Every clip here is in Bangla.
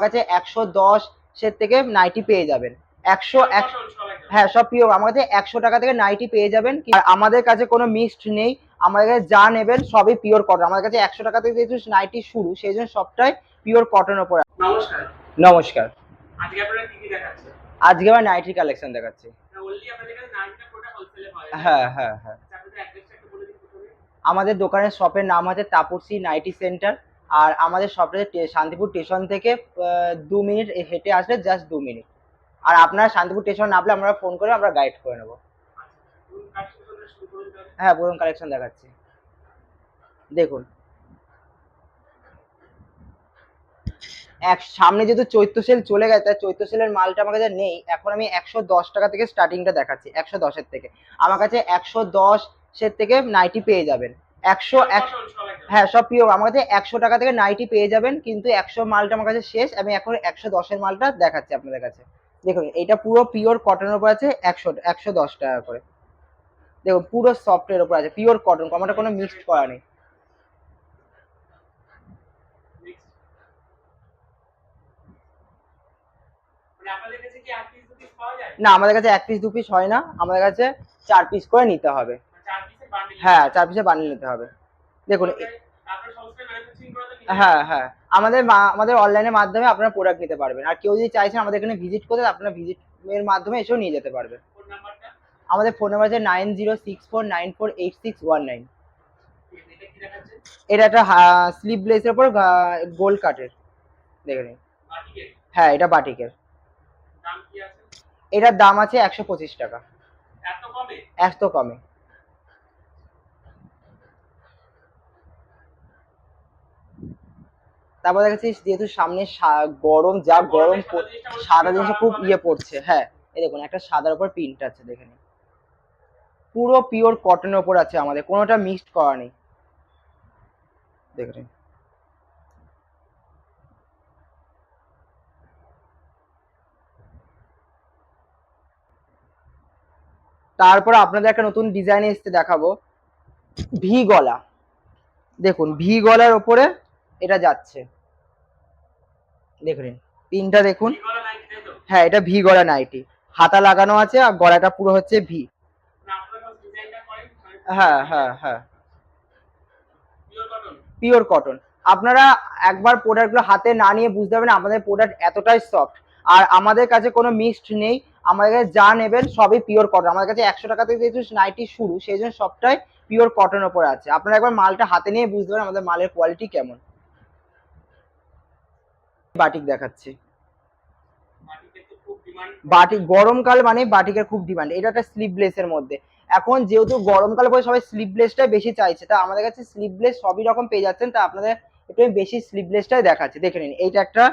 কাছে 110 সের থেকে নাইটি পেয়ে যাবেন। 100 হ্যাঁ সব পিওর। আমার কাছে 100 টাকা থেকে নাইটি পেয়ে যাবেন। আর আমাদের কাছে কোনো মিক্সড নেই, আমাদের কাছে যা নেবেন সবই পিওর কটন। আমাদের কাছে 100 টাকা থেকে যেহেতু নাইটি শুরু, সেই জন্য সবটাই পিওর কটনের উপর। নমস্কার। নমস্কার। আজকে আপনারা কি কি দেখাচ্ছেন? আজকে আমরা নাইটি কালেকশন দেখাচ্ছি। ওনলি আপনাদের কাছে নাইটিটা পুরোটা হোলসেলে হয়? হ্যাঁ হ্যাঁ হ্যাঁ। আচ্ছা, আপনাদের অ্যাড্রেসটা একটু বলে দিন প্রথমে। আমাদের দোকানের শপের নাম হচ্ছে তাপসী নাইটি সেন্টার। আর আমাদের শপটা শান্তিপুর স্টেশন থেকে 2 মিনিট হেঁটে আসলে, জাস্ট 2 মিনিট। আর আপনারা শান্তিপুর স্টেশন নামলে আমরা ফোন করে আমরা গাইড করে নেবো। হ্যাঁ, প্রথম কালেকশন দেখাচ্ছি, দেখুন। সামনে যেহেতু চৈত্র সেল চলে গেছে, তাই চৈত্র সেলের মালটা আমার কাছে নেই। এখন আমি 110 টাকা থেকে স্টার্টিংটা দেখাচ্ছি, 110 থেকে। আমার কাছে 110 সের থেকে নাইটি পেয়ে যাবেন। 100 হ্যাঁ সব পিওর। আমার কাছে 100 টাকা থেকে নাইটি পেয়ে যাবেন, কিন্তু 100 মালটা আমার কাছে শেষ। আমি এখন 110 মালটা দেখাচ্ছি আপনাদের কাছে। দেখুন, এটা পুরো পিওর কটনের উপর আছে, 110 টাকা করে। দেখুন, পুরো সফটের উপর আছে, পিওর কটন, আমার কোনো মিক্সড করা নেই। না, আমাদের কাছে 1 পিস 2 পিস হয় না, আমাদের কাছে 4 পিস করে নিতে হবে। হ্যাঁ, 4 পিসের বান্ডিল নিতে হবে। দেখুন, হ্যাঁ হ্যাঁ, আমাদের অনলাইনের মাধ্যমে আপনারা প্রোডাক্ট নিতে পারবেন। আর কেউ যদি চাইছেন আমাদের এখানে ভিজিট করতে, আপনারা ভিজিটের মাধ্যমে এসেও নিয়ে যেতে পারবেন। আমাদের ফোন নাম্বার আছে 9064948619। এটা একটা স্লিভলেসের উপর গোল্ড কাটের, দেখে নিন। হ্যাঁ, এটা বাটিকের। এটার দাম আছে 125 টাকা। এত কমে। তারপর দেখাচ্ছি, যেহেতু সামনে গরম, যা গরম সাদা জিনিসে খুব পড়ছে। হ্যাঁ, এই দেখুন, একটা সাদার উপর প্রিন্ট আছে, দেখে নিন। পুরো পিওর কটনের উপর আছে, আমাদের কোনোটা মিক্সড করা নেই, দেখে নিন। তারপর আপনাদের একটা নতুন ডিজাইন এসছে, দেখাবো। ভি গলা, দেখুন, ভি গলার ওপরে এটা যাচ্ছে, দেখে নিন প্রিন্টটা দেখুন। হ্যাঁ, এটা ভি গলা নাইটি, হাতা লাগানো আছে, আর গলাটা পুরো হচ্ছে ভি। হ্যাঁ হ্যাঁ হ্যাঁ, পিওর কটন। আপনারা একবার প্রোডাক্টগুলো হাতে না নিয়ে বুঝতে পারবেন আমাদের প্রোডাক্ট এতটাই সফট। আর আমাদের কাছে কোনো মিক্সড নেই, আমাদের কাছে যা নেবেন সবই পিওর কটন। আমাদের কাছে 100 টাকা থেকে যেহেতু নাইটি শুরু, সেই জন্য সবটাই পিওর কটনের উপরে আছে। আপনারা একবার মালটা হাতে নিয়ে বুঝতে পারেন আমাদের মালের কোয়ালিটি কেমন। বাটিক দেখাচ্ছি। বাটিক গরমকাল মানে বাটিকের খুব ডিমান্ড। এটা একটা স্লিভলেসের মধ্যে। এখন যেহেতু গরমকাল পরে সবাই স্লিভলেসটাই বেশি চাইছে, তা আমাদের কাছে স্লিভলেস সবই রকম পেয়ে যাচ্ছেন। তা আপনাদের একটু বেশি স্লিভলেসটাই দেখাচ্ছি, দেখে নিন। এইটা একটা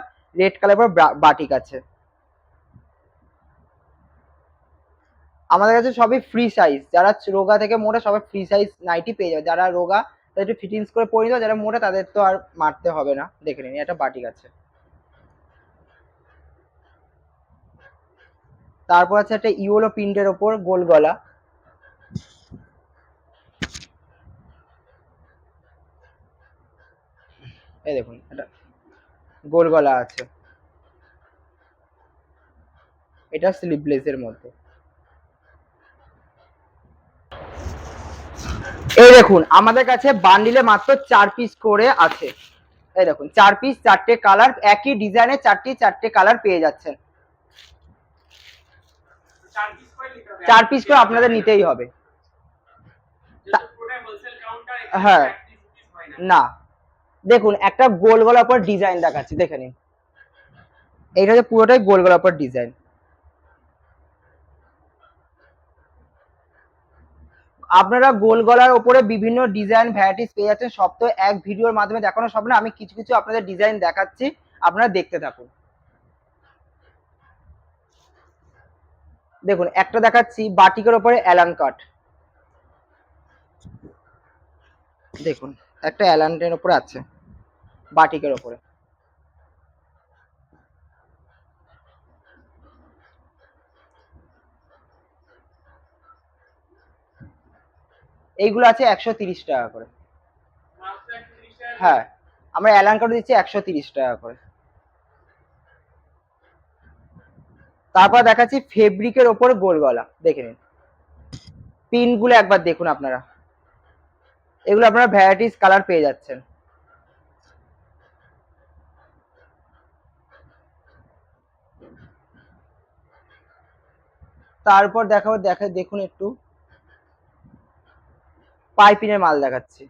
রেড কালার পর বাটিক আছে। আমাদের কাছে সবই ফ্রি সাইজ, যারা রোগা থেকে মোটা সবাই ফ্রি সাইজ নাইটি পেয়ে যাবে। যারা রোগা তাদের একটু ফিটিংস করে পরে নিতে, যারা মোটা তাদের তো আর মারতে হবে না, দেখে নিন। এটা বাটিক আছে। তারপর আছে একটা ইয়েলো প্রিন্টের ওপর গোল গলা, এই দেখুন, এটা গোল গলা আছে, এটা স্লিভলেসের মধ্যে। এই দেখুন, আমাদের কাছে বান্ডিলে মাত্র 4 পিস করে আছে। এই দেখুন, 4 পিস, 4টে কালার, একই ডিজাইনে 4টে কালার পেয়ে যাচ্ছেন। 4 পিস করে আপনাদের নিতেই হবে। হ্যাঁ, না, দেখুন, একটা গোল গলার পর ডিজাইন দেখাচ্ছি, দেখে নিন। এইটা হচ্ছে পুরোটাই গোল গলার পর ডিজাইন। আপনারা গোল গলার উপরে বিভিন্ন ডিজাইন ভ্যারাইটিস পেয়ে যাচ্ছেন। সব তো এক ভিডিওর মাধ্যমে দেখানো সব না, আমি কিছু কিছু আপনাদের ডিজাইন দেখাচ্ছি, আপনারা দেখতে থাকুন। দেখুন, একটা দেখাচ্ছি বাটিকের উপরে অ্যালান কাট, দেখুন, একটা অ্যালানের উপরে আছে, বাটিকের উপরে। এইগুলো আছে 130 টাকা করে। হ্যাঁ, আমরা অ্যালান কাট দিচ্ছি 130 টাকা করে। তারপর দেখাচ্ছি ফেব্রিকের ওপর গোল গলা, দেখে নিন পিন গুলো একবার দেখুন আপনারা, এগুলো আপনারা ভ্যারাইটিস কালার পেয়ে যাচ্ছেন। তারপর দেখাবো, দেখুন একটু পাইপিনের মাল দেখাচ্ছি,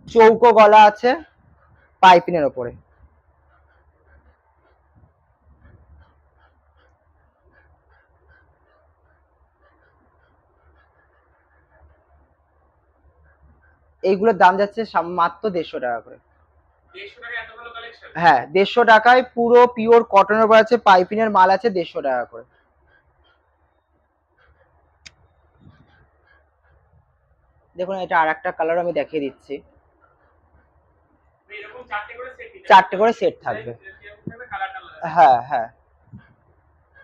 চৌকো গলা আছে পাইপিনের ওপরে। এইগুলোর দাম যাচ্ছে মাত্র 150 টাকা করে। 150 টাকা এত ভালো কালেকশন? হ্যাঁ 150 টাকায় পুরো পিওর কটনের উপর আছে, পাইপিনের মাল আছে 150 টাকা করে। দেখুন এটা আর একটা কালার আমি দেখিয়ে দিচ্ছি, এরকম চারটে করে সেট দিতে, চারটে করে সেট থাকবে। কালারটা আলাদা। হ্যাঁ হ্যাঁ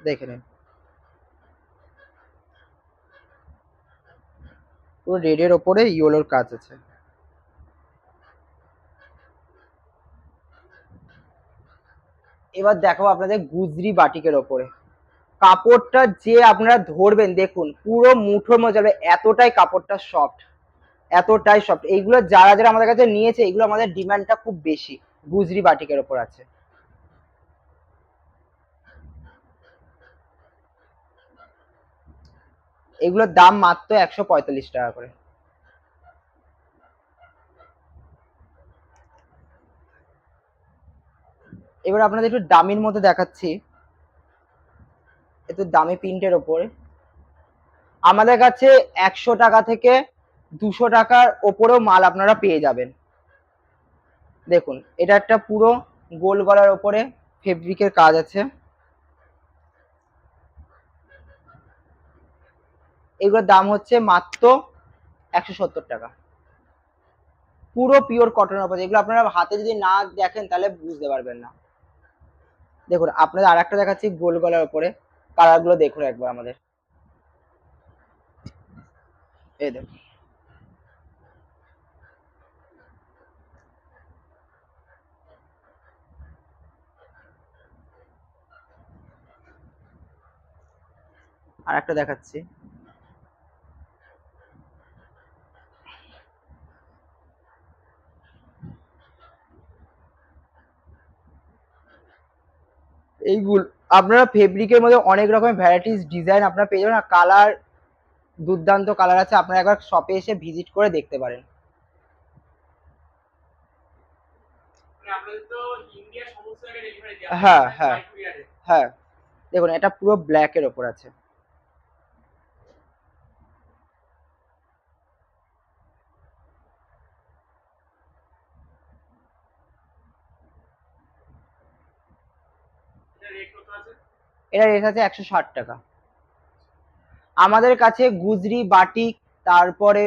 দেখে নিন, পুরো রেডের ওপরে ইয়েলোর কাজ আছে। এবার দেখাবো আপনাদের গুজরি বাটিকের ওপরে, কাপড়টা যে আপনারা ধরবেন দেখুন পুরো মুঠোর মধ্যে যাবে, এতটাই কাপড়টা সফট, এতটাই সফট। এইগুলো যারা যারা আমাদের কাছে নিয়েছে, এগুলো আমাদের ডিমান্ডটা খুব বেশি, গুজরি বাটিকের ওপর আছে। এগুলোর দাম মাত্র 145 টাকা করে। এবার আপনাদের একটু দামির মধ্যে দেখাচ্ছি, একটু দামি প্রিন্টের ওপরে আমাদের কাছে 100 টাকা থেকে 200 টাকার ওপরেও মাল আপনারা পেয়ে যাবেন। দেখুন এটা একটা পুরো গোল গলার ওপরে ফেব্রিকের কাজ আছে, এগুলোর দাম হচ্ছে মাত্র 170 টাকা, পুরো পিওর কটনের উপর। এগুলো আপনারা হাতে যদি না দেখেন তাহলে বুঝতে পারবেন না। দেখুন আপনাদের আর একটা দেখাচ্ছি গোল গলার উপরে, কালার গুলো দেখুন একবার আমাদের, এই দেখুন আর একটা দেখাচ্ছি, এইগুলো আপনারা ফেব্রিকের মধ্যে অনেক রকমের ভ্যারাইটিস ডিজাইন আপনারা পেয়ে যাবেন, আর কালার দুর্দান্ত কালার আছে, আপনারা একবার শপে এসে ভিজিট করে দেখতে পারেন। মানে আপনাদের তো ইন্ডিয়া সমস্ত জায়গায় ডেলিভারি দেওয়া হয়, হ্যাঁ মানে হ্যাঁ বাই কুরিয়ারে। হ্যাঁ দেখুন এটা পুরো ব্ল্যাক এর ওপর আছে, এটা রেট কত আছে? এটা রেট আছে 160 টাকা। আমাদের কাছে গুজরি বাটিক, তারপরে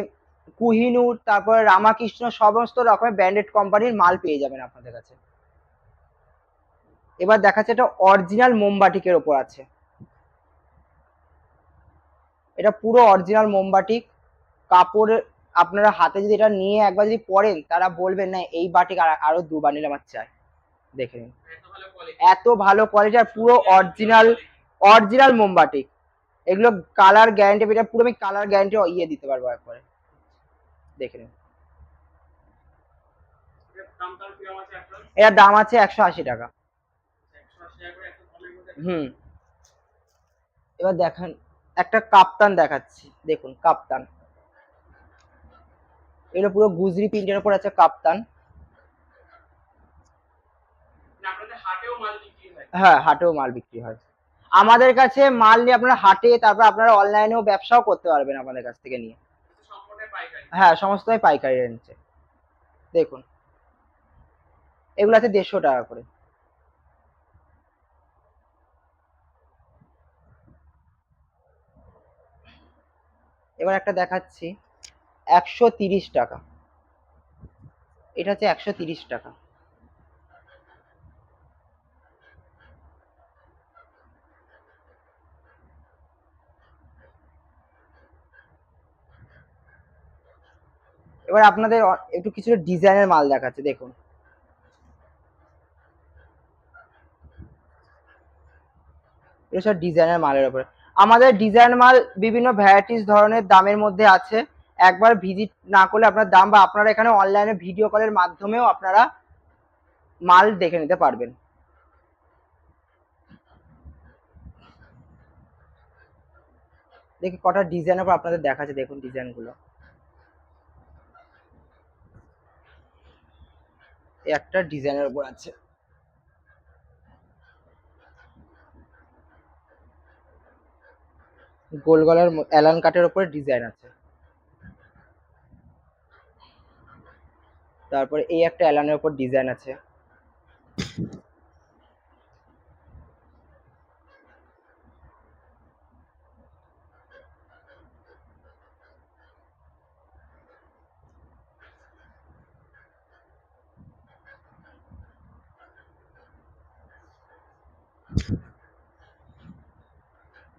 কুহিনুর, তারপরে রামাকৃষ্ণ, সমস্ত রকমের ব্র্যান্ডেড কোম্পানির মাল পেয়ে যাবেন আপনাদের কাছে। এবার দেখাচ্ছে এটা অরিজিনাল মোমবাটিকের ওপর আছে, এটা পুরো অরিজিনাল মোমবাটিক কাপড়। আপনারা হাতে যদি এটা নিয়ে একবার যদি পরেন, তারা বলবেন না এই বাটিক আরো 2 বান্ডিল আমার চাই। দেখে নিন এত ভালো কোয়ালিটি, এত ভালো কোয়ালিটি, আর পুরো অরিজিনাল, অরিজিনাল মোমবাটিক। এগুলো কালার গ্যারান্টি, এটা পুরো আমি কালার গ্যারান্টি ইয়ে দিতে পারবো একবারে, দেখে নিন। এটার দাম তার কিরকম আছে আপনার? এটার দাম আছে 180 টাকা। 180 টাকা করে এত কমের মধ্যে? হুম। এবার দেখেন একটা কাপ্তান দেখাচ্ছি, দেখুন কাপ্তান, এগুলো পুরো গুজরি প্রিন্টের উপর আছে কাপ্তান। মানে আপনাদের হাটেও মাল বিক্রি হয়? হ্যাঁ হাটেও মাল বিক্রি হয়, আমাদের কাছে মাল নিয়ে আপনারা হাটে, তারপর আপনারা অনলাইনেও ব্যবসাও করতে পারবেন আমাদের কাছ থেকে নিয়ে। কিন্তু সম্পূর্ণ পাইকারি? হ্যাঁ সমস্তই পাইকারি রেঞ্জে। দেখুন এগুলো আছে 150 টাকা করে। এবার একটা দেখাচ্ছি 130 টাকা, এটা হচ্ছে 130 টাকা। এবার আপনাদের একটু কিছু ডিজাইনের মাল দেখাচ্ছে, দেখুন এটা সব ডিজাইনার মালের উপরে। আমাদের ডিজাইন মাল বিভিন্ন ভ্যারাইটিস ধরনের দামের মধ্যে আছে। একবার ভিজিট না করলে আপনার দাম, বা আপনারা এখানে অনলাইনে ভিডিও কলের মাধ্যমেও আপনারা মাল দেখে নিতে পারবেন। দেখি কটা ডিজাইনের উপর আপনাদের দেখাচ্ছে, দেখুন ডিজাইনগুলো। একটা ডিজাইনের উপর আছে, গোল গলার অ্যালান কাটের উপরে ডিজাইন আছে। তারপরে এই একটা অ্যালানের উপর ডিজাইন আছে।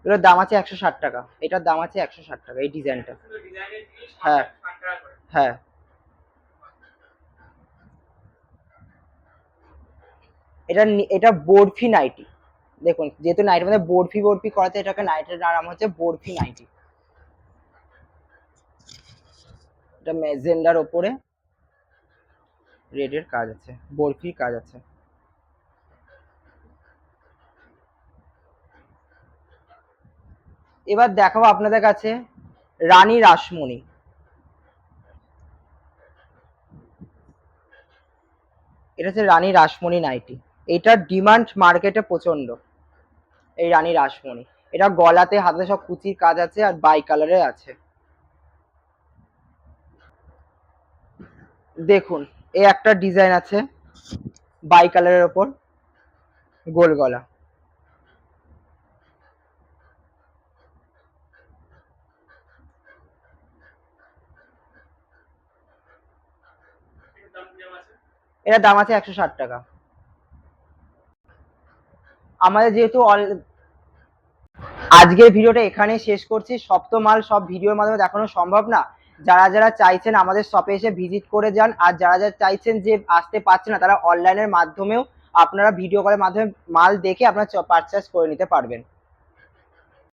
এটার দাম আছে 160 টাকা, এটার দাম আছে 160 টাকা এই ডিজাইনটা। শুধু ডিজাইনের জিনিস হ্যাঁ 60 টাকা করে। হ্যাঁ, এটা বরফি নাইটি। দেখুন যেহেতু নাইটের মধ্যে বরফি বরফি করাতে এটাকে নাইটের নাম হচ্ছে বরফি নাইটি। এটা ম্যাজেন্ডার ওপরে রেডের কাজ আছে, বরফির কাজ আছে। এবার দেখাবো আপনাদের কাছে রানী রাসমণি। এটা হচ্ছে রানী রাসমণি নাইটি। এটার ডিমান্ড মার্কেটে প্রচন্ড, এই রানী রাসমণি। এটা গলাতে হাতে সব কুচির কাজ আছে আর বাই কালারে আছে। দেখুন এই একটা ডিজাইন আছে বাই কালারের ওপর, গোল গলা। এর দাম কেমন আছে? এটার দাম আছে 160 টাকা। আমাদের যেহেতু আজকের ভিডিওটা এখানে শেষ করছি। সব তো মাল সব ভিডিওর মাধ্যমে দেখানো সম্ভব না। যারা যারা চাইছেন আমাদের শপে এসে ভিজিট করে যান, আর যারা যারা চাইছেন যে আসতে পারছেন না তারা অনলাইনের মাধ্যমেও আপনারা ভিডিও কলের মাধ্যমে মাল দেখে আপনারা পারচেস করে নিতে পারবেন।